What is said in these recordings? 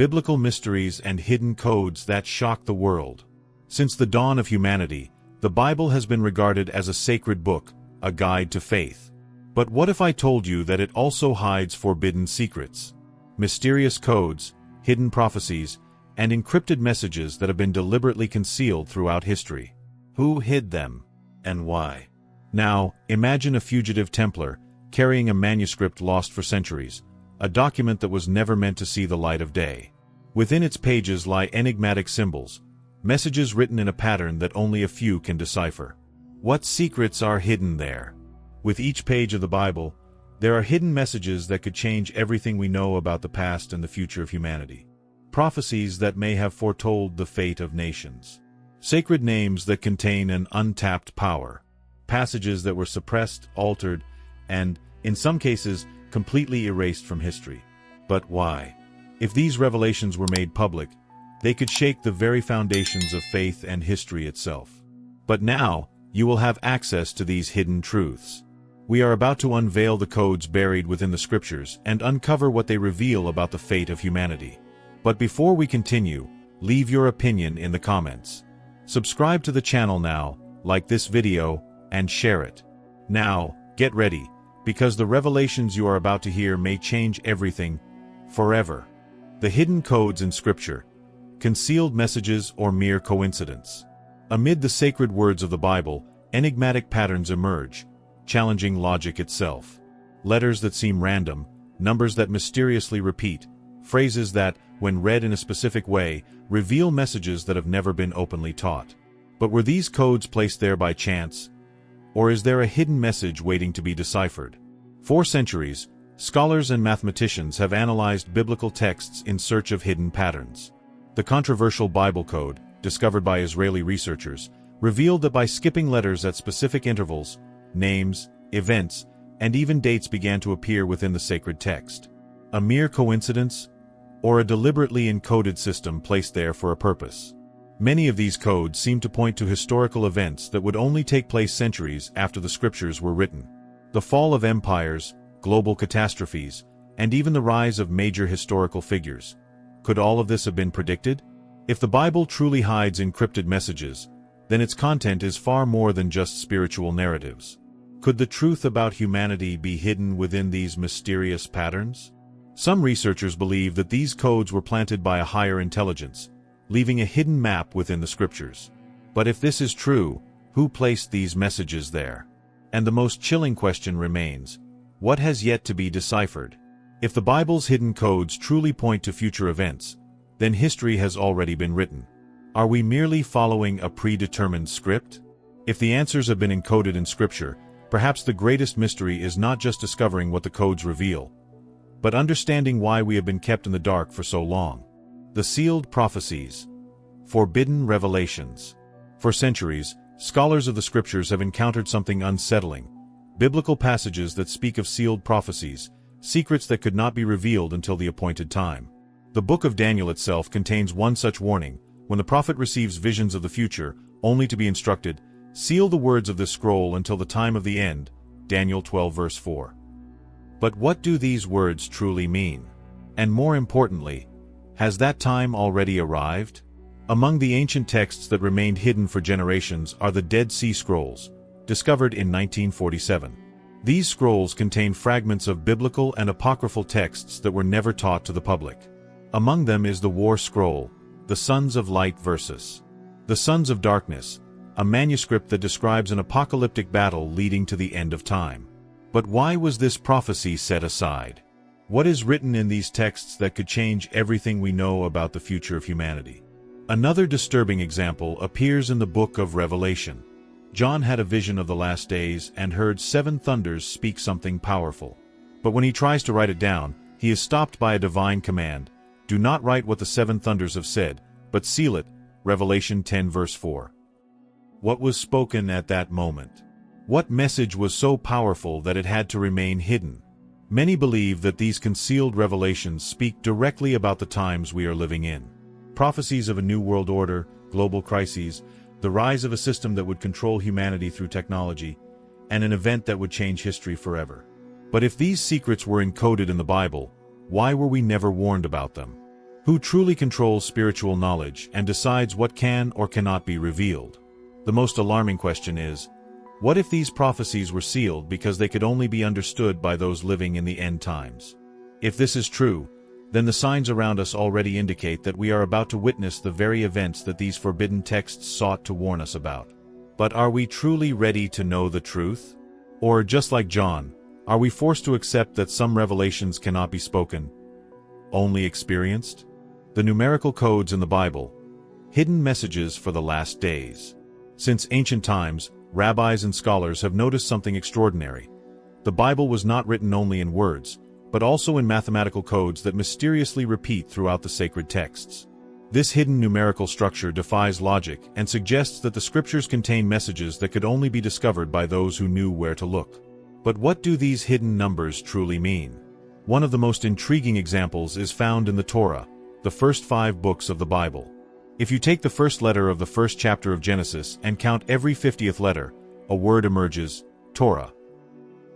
biblical mysteries and hidden codes that shock the world. Since the dawn of humanity, the Bible has been regarded as a sacred book, a guide to faith. But what if I told you that it also hides forbidden secrets, mysterious codes, hidden prophecies, and encrypted messages that have been deliberately concealed throughout history? Who hid them, and why? Now, imagine a fugitive Templar carrying a manuscript lost for centuries, a document that was never meant to see the light of day. Within its pages lie enigmatic symbols, messages written in a pattern that only a few can decipher. What secrets are hidden there? With each page of the Bible, there are hidden messages that could change everything we know about the past and the future of humanity. Prophecies that may have foretold the fate of nations. Sacred names that contain an untapped power. Passages that were suppressed, altered, and, in some cases, completely erased from history. But why? If these revelations were made public, they could shake the very foundations of faith and history itself. But now, you will have access to these hidden truths. We are about to unveil the codes buried within the scriptures and uncover what they reveal about the fate of humanity. But before we continue, leave your opinion in the comments. Subscribe to the channel now, like this video, and share it. Now, get ready, because the revelations you are about to hear may change everything, forever. The hidden codes in Scripture, concealed messages or mere coincidence. Amid the sacred words of the Bible, enigmatic patterns emerge, challenging logic itself. Letters that seem random, numbers that mysteriously repeat, phrases that, when read in a specific way, reveal messages that have never been openly taught. But were these codes placed there by chance? Or is there a hidden message waiting to be deciphered? For centuries, scholars and mathematicians have analyzed biblical texts in search of hidden patterns. The controversial Bible code, discovered by Israeli researchers, revealed that by skipping letters at specific intervals, names, events, and even dates began to appear within the sacred text. A mere coincidence? Or a deliberately encoded system placed there for a purpose? Many of these codes seem to point to historical events that would only take place centuries after the scriptures were written. The fall of empires, global catastrophes, and even the rise of major historical figures. Could all of this have been predicted? If the Bible truly hides encrypted messages, then its content is far more than just spiritual narratives. Could the truth about humanity be hidden within these mysterious patterns? Some researchers believe that these codes were planted by a higher intelligence, leaving a hidden map within the scriptures. But if this is true, who placed these messages there? And the most chilling question remains, what has yet to be deciphered? If the Bible's hidden codes truly point to future events, then history has already been written. Are we merely following a predetermined script? If the answers have been encoded in Scripture, perhaps the greatest mystery is not just discovering what the codes reveal, but understanding why we have been kept in the dark for so long. The sealed prophecies. Forbidden revelations. For centuries, scholars of the Scriptures have encountered something unsettling. Biblical passages that speak of sealed prophecies, secrets that could not be revealed until the appointed time. The book of Daniel itself contains one such warning, when the prophet receives visions of the future, only to be instructed, "Seal the words of this scroll until the time of the end." Daniel 12 verse 4. But what do these words truly mean? And more importantly, has that time already arrived? Among the ancient texts that remained hidden for generations are the Dead Sea Scrolls, discovered in 1947. These scrolls contain fragments of biblical and apocryphal texts that were never taught to the public. Among them is the War Scroll, the Sons of Light versus the Sons of Darkness, a manuscript that describes an apocalyptic battle leading to the end of time. But why was this prophecy set aside? What is written in these texts that could change everything we know about the future of humanity? Another disturbing example appears in the book of Revelation. John had a vision of the last days and heard 7 thunders speak something powerful. But when he tries to write it down, he is stopped by a divine command. Do not write what the 7 thunders have said, but seal it. Revelation 10 verse 4. What was spoken at that moment? What message was so powerful that it had to remain hidden? Many believe that these concealed revelations speak directly about the times we are living in. Prophecies of a new world order, global crises, the rise of a system that would control humanity through technology, and an event that would change history forever. But if these secrets were encoded in the Bible, why were we never warned about them? Who truly controls spiritual knowledge and decides what can or cannot be revealed? The most alarming question is, what if these prophecies were sealed because they could only be understood by those living in the end times? If this is true, then the signs around us already indicate that we are about to witness the very events that these forbidden texts sought to warn us about. But are we truly ready to know the truth? Or, just like John, are we forced to accept that some revelations cannot be spoken, only experienced? The numerical codes in the Bible, hidden messages for the last days. Since ancient times, rabbis and scholars have noticed something extraordinary. The Bible was not written only in words, but also in mathematical codes that mysteriously repeat throughout the sacred texts. This hidden numerical structure defies logic and suggests that the scriptures contain messages that could only be discovered by those who knew where to look. But what do these hidden numbers truly mean? One of the most intriguing examples is found in the Torah, the first 5 books of the Bible. If you take the first letter of the first chapter of Genesis and count every 50th letter, a word emerges, Torah.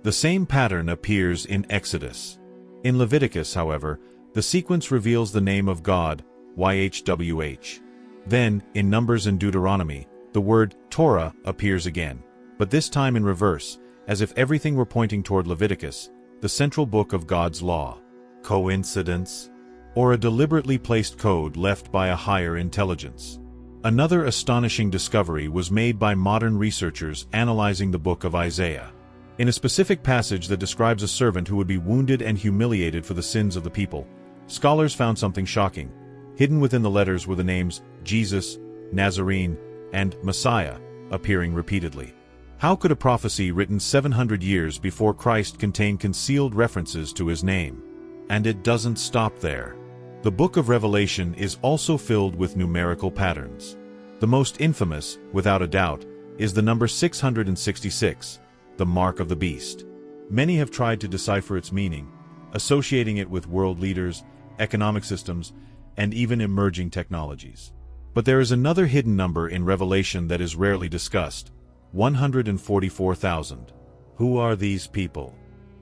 The same pattern appears in Exodus. In Leviticus, however, the sequence reveals the name of God, YHWH. Then, in Numbers and Deuteronomy, the word Torah appears again, but this time in reverse, as if everything were pointing toward Leviticus, the central book of God's law. Coincidence? Or a deliberately placed code left by a higher intelligence? Another astonishing discovery was made by modern researchers analyzing the book of Isaiah. In a specific passage that describes a servant who would be wounded and humiliated for the sins of the people, scholars found something shocking. Hidden within the letters were the names Jesus, Nazarene, and Messiah, appearing repeatedly. How could a prophecy written 700 years before Christ contain concealed references to his name? And it doesn't stop there. The book of Revelation is also filled with numerical patterns. The most infamous, without a doubt, is the number 666, the mark of the beast. Many have tried to decipher its meaning, associating it with world leaders, economic systems, and even emerging technologies. But there is another hidden number in Revelation that is rarely discussed: 144,000. Who are these people?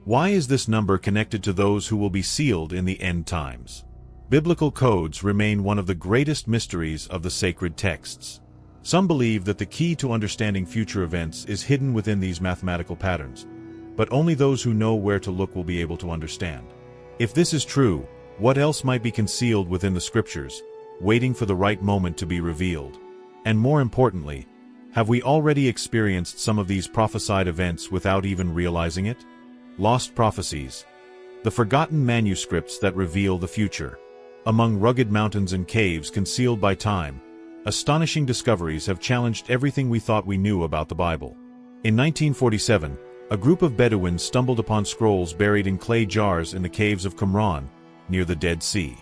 Why is this number connected to those who will be sealed in the end times? Biblical codes remain one of the greatest mysteries of the sacred texts. Some believe that the key to understanding future events is hidden within these mathematical patterns, but only those who know where to look will be able to understand. If this is true, what else might be concealed within the scriptures, waiting for the right moment to be revealed? And more importantly, have we already experienced some of these prophesied events without even realizing it? Lost prophecies, the forgotten manuscripts that reveal the future. Among rugged mountains and caves concealed by time, astonishing discoveries have challenged everything we thought we knew about the Bible. In 1947, a group of Bedouins stumbled upon scrolls buried in clay jars in the caves of Qumran, near the Dead Sea.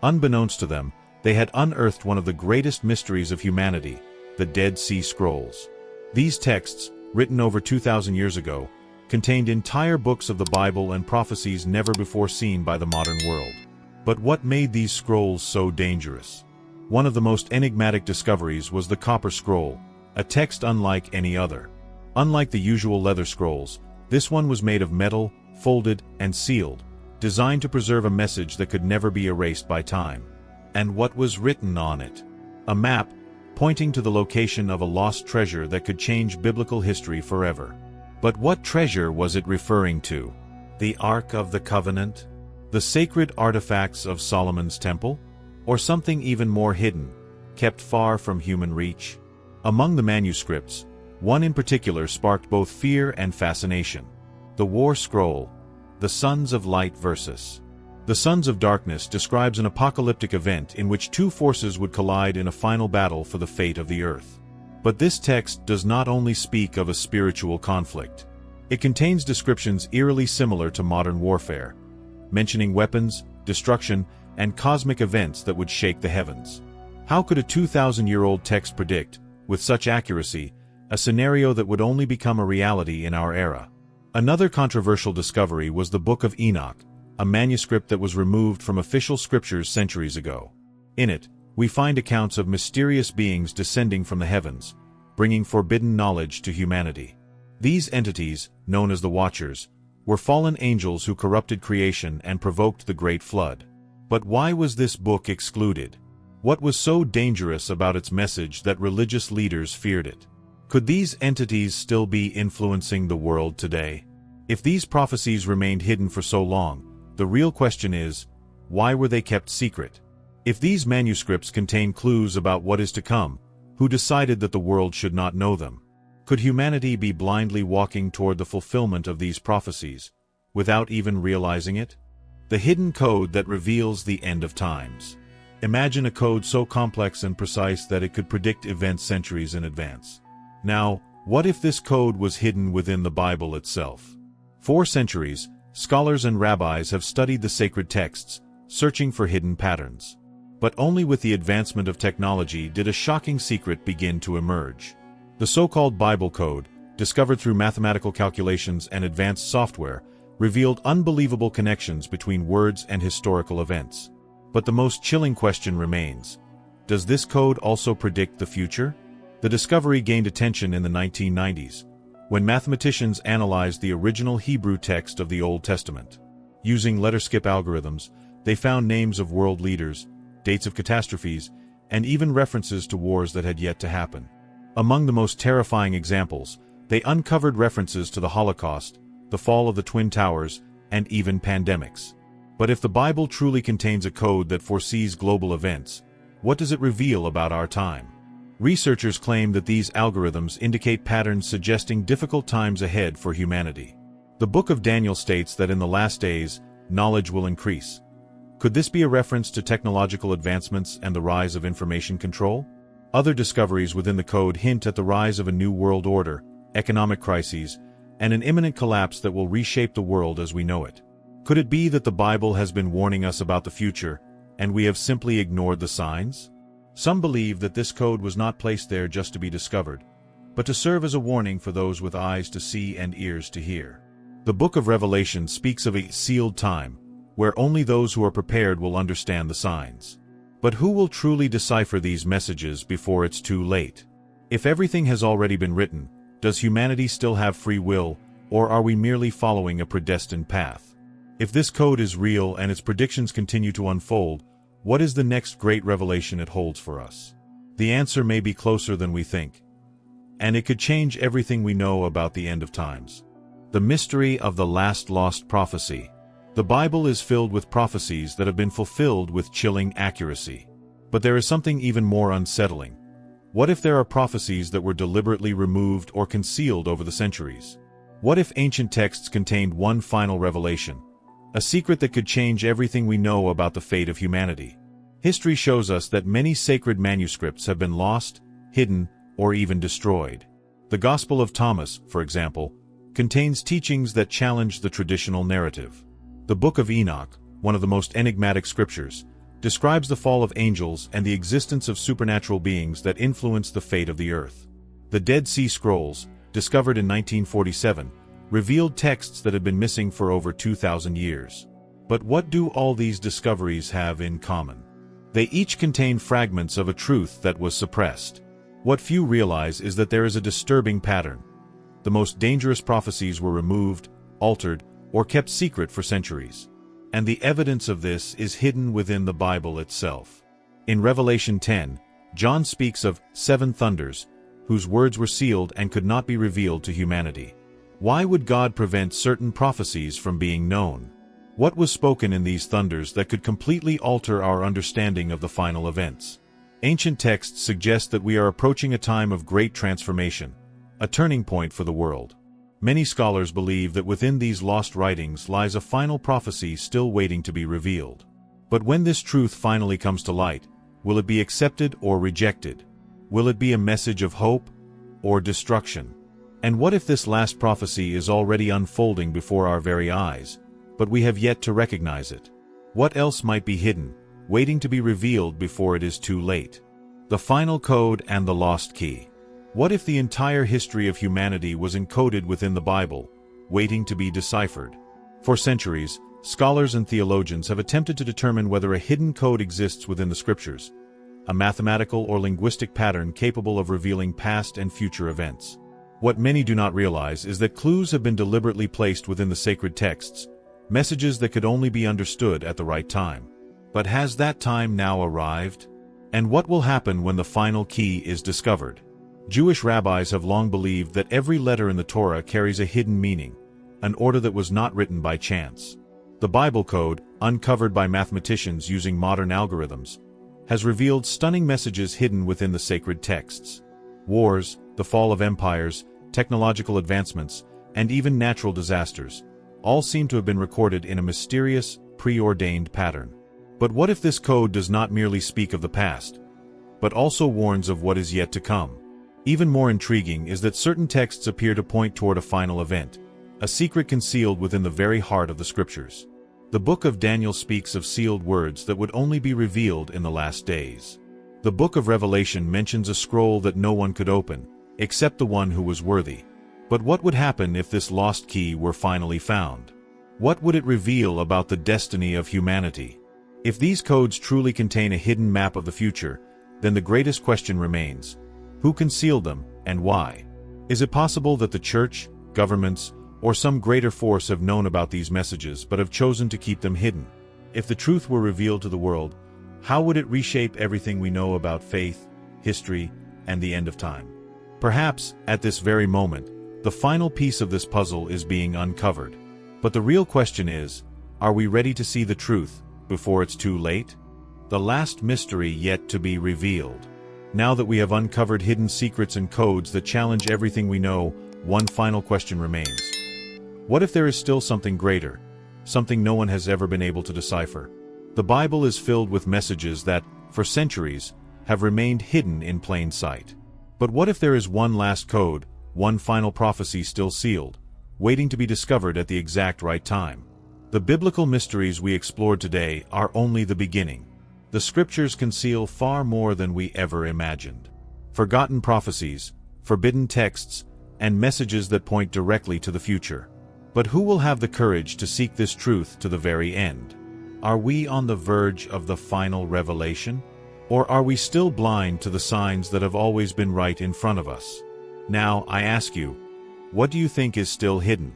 Unbeknownst to them, they had unearthed one of the greatest mysteries of humanity, the Dead Sea Scrolls. These texts, written over 2,000 years ago, contained entire books of the Bible and prophecies never before seen by the modern world. But what made these scrolls so dangerous? One of the most enigmatic discoveries was the Copper Scroll, a text unlike any other. Unlike the usual leather scrolls, this one was made of metal, folded, and sealed, designed to preserve a message that could never be erased by time. And what was written on it? A map, pointing to the location of a lost treasure that could change biblical history forever. But what treasure was it referring to? The Ark of the Covenant? The sacred artifacts of Solomon's temple? Or something even more hidden, kept far from human reach? Among the manuscripts, one in particular sparked both fear and fascination. The War Scroll, the Sons of Light versus the Sons of Darkness, describes an apocalyptic event in which two forces would collide in a final battle for the fate of the earth. But this text does not only speak of a spiritual conflict. It contains descriptions eerily similar to modern warfare, mentioning weapons, destruction, and cosmic events that would shake the heavens. How could a 2,000-year-old text predict, with such accuracy, a scenario that would only become a reality in our era? Another controversial discovery was the Book of Enoch, a manuscript that was removed from official scriptures centuries ago. In it, we find accounts of mysterious beings descending from the heavens, bringing forbidden knowledge to humanity. These entities, known as the Watchers, were fallen angels who corrupted creation and provoked the Great Flood. But why was this book excluded? What was so dangerous about its message that religious leaders feared it? Could these entities still be influencing the world today? If these prophecies remained hidden for so long, the real question is, why were they kept secret? If these manuscripts contain clues about what is to come, who decided that the world should not know them? Could humanity be blindly walking toward the fulfillment of these prophecies, without even realizing it? The hidden code that reveals the end of times. Imagine a code so complex and precise that it could predict events centuries in advance. Now, what if this code was hidden within the Bible itself? For centuries, scholars and rabbis have studied the sacred texts, searching for hidden patterns. But only with the advancement of technology did a shocking secret begin to emerge. The so-called Bible code, discovered through mathematical calculations and advanced software, revealed unbelievable connections between words and historical events. But the most chilling question remains: does this code also predict the future? The discovery gained attention in the 1990s, when mathematicians analyzed the original Hebrew text of the Old Testament. Using letter-skip algorithms, they found names of world leaders, dates of catastrophes, and even references to wars that had yet to happen. Among the most terrifying examples, they uncovered references to the Holocaust, the fall of the Twin Towers, and even pandemics. But if the Bible truly contains a code that foresees global events, what does it reveal about our time? Researchers claim that these algorithms indicate patterns suggesting difficult times ahead for humanity. The Book of Daniel states that in the last days, knowledge will increase. Could this be a reference to technological advancements and the rise of information control? Other discoveries within the code hint at the rise of a new world order, economic crises, and an imminent collapse that will reshape the world as we know it. Could it be that the Bible has been warning us about the future, and we have simply ignored the signs? Some believe that this code was not placed there just to be discovered, but to serve as a warning for those with eyes to see and ears to hear. The Book of Revelation speaks of a sealed time, where only those who are prepared will understand the signs. But who will truly decipher these messages before it's too late? If everything has already been written, does humanity still have free will, or are we merely following a predestined path? If this code is real and its predictions continue to unfold, what is the next great revelation it holds for us? The answer may be closer than we think, and it could change everything we know about the end of times. The mystery of the last lost prophecy. The Bible is filled with prophecies that have been fulfilled with chilling accuracy. But there is something even more unsettling. What if there are prophecies that were deliberately removed or concealed over the centuries? What if ancient texts contained one final revelation, a secret that could change everything we know about the fate of humanity? History shows us that many sacred manuscripts have been lost, hidden, or even destroyed. The Gospel of Thomas, for example, contains teachings that challenge the traditional narrative. The Book of Enoch, one of the most enigmatic scriptures, describes the fall of angels and the existence of supernatural beings that influence the fate of the earth. The Dead Sea Scrolls, discovered in 1947, revealed texts that had been missing for over 2,000 years. But what do all these discoveries have in common? They each contain fragments of a truth that was suppressed. What few realize is that there is a disturbing pattern. The most dangerous prophecies were removed, altered, or kept secret for centuries. And the evidence of this is hidden within the Bible itself. In Revelation 10, John speaks of 7 thunders, whose words were sealed and could not be revealed to humanity. Why would God prevent certain prophecies from being known? What was spoken in these thunders that could completely alter our understanding of the final events? Ancient texts suggest that we are approaching a time of great transformation, a turning point for the world. Many scholars believe that within these lost writings lies a final prophecy still waiting to be revealed. But when this truth finally comes to light, will it be accepted or rejected? Will it be a message of hope or destruction? And what if this last prophecy is already unfolding before our very eyes, but we have yet to recognize it? What else might be hidden, waiting to be revealed before it is too late? The final code and the lost key. What if the entire history of humanity was encoded within the Bible, waiting to be deciphered? For centuries, scholars and theologians have attempted to determine whether a hidden code exists within the Scriptures, a mathematical or linguistic pattern capable of revealing past and future events. What many do not realize is that clues have been deliberately placed within the sacred texts, messages that could only be understood at the right time. But has that time now arrived? And what will happen when the final key is discovered? Jewish rabbis have long believed that every letter in the Torah carries a hidden meaning, an order that was not written by chance. The Bible code, uncovered by mathematicians using modern algorithms, has revealed stunning messages hidden within the sacred texts. Wars, the fall of empires, technological advancements, and even natural disasters all seem to have been recorded in a mysterious, preordained pattern. But what if this code does not merely speak of the past, but also warns of what is yet to come? Even more intriguing is that certain texts appear to point toward a final event, a secret concealed within the very heart of the Scriptures. The book of Daniel speaks of sealed words that would only be revealed in the last days. The book of Revelation mentions a scroll that no one could open, except the one who was worthy. But what would happen if this lost key were finally found? What would it reveal about the destiny of humanity? If these codes truly contain a hidden map of the future, then the greatest question remains: who concealed them, and why? Is it possible that the church, governments, or some greater force have known about these messages but have chosen to keep them hidden? If the truth were revealed to the world, how would it reshape everything we know about faith, history, and the end of time? Perhaps, at this very moment, the final piece of this puzzle is being uncovered. But the real question is, are we ready to see the truth before it's too late? The last mystery yet to be revealed. Now that we have uncovered hidden secrets and codes that challenge everything we know, one final question remains. What if there is still something greater, something no one has ever been able to decipher? The Bible is filled with messages that, for centuries, have remained hidden in plain sight. But what if there is one last code, one final prophecy still sealed, waiting to be discovered at the exact right time? The biblical mysteries we explored today are only the beginning. The Scriptures conceal far more than we ever imagined. Forgotten prophecies, forbidden texts, and messages that point directly to the future. But who will have the courage to seek this truth to the very end? Are we on the verge of the final revelation? Or are we still blind to the signs that have always been right in front of us? Now, I ask you, what do you think is still hidden?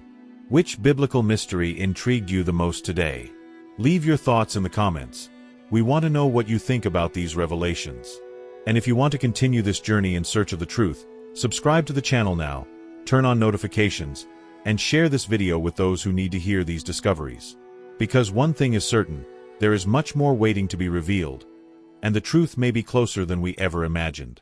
Which biblical mystery intrigued you the most today? Leave your thoughts in the comments. We want to know what you think about these revelations. And if you want to continue this journey in search of the truth, subscribe to the channel now, turn on notifications, and share this video with those who need to hear these discoveries. Because one thing is certain, there is much more waiting to be revealed, and the truth may be closer than we ever imagined.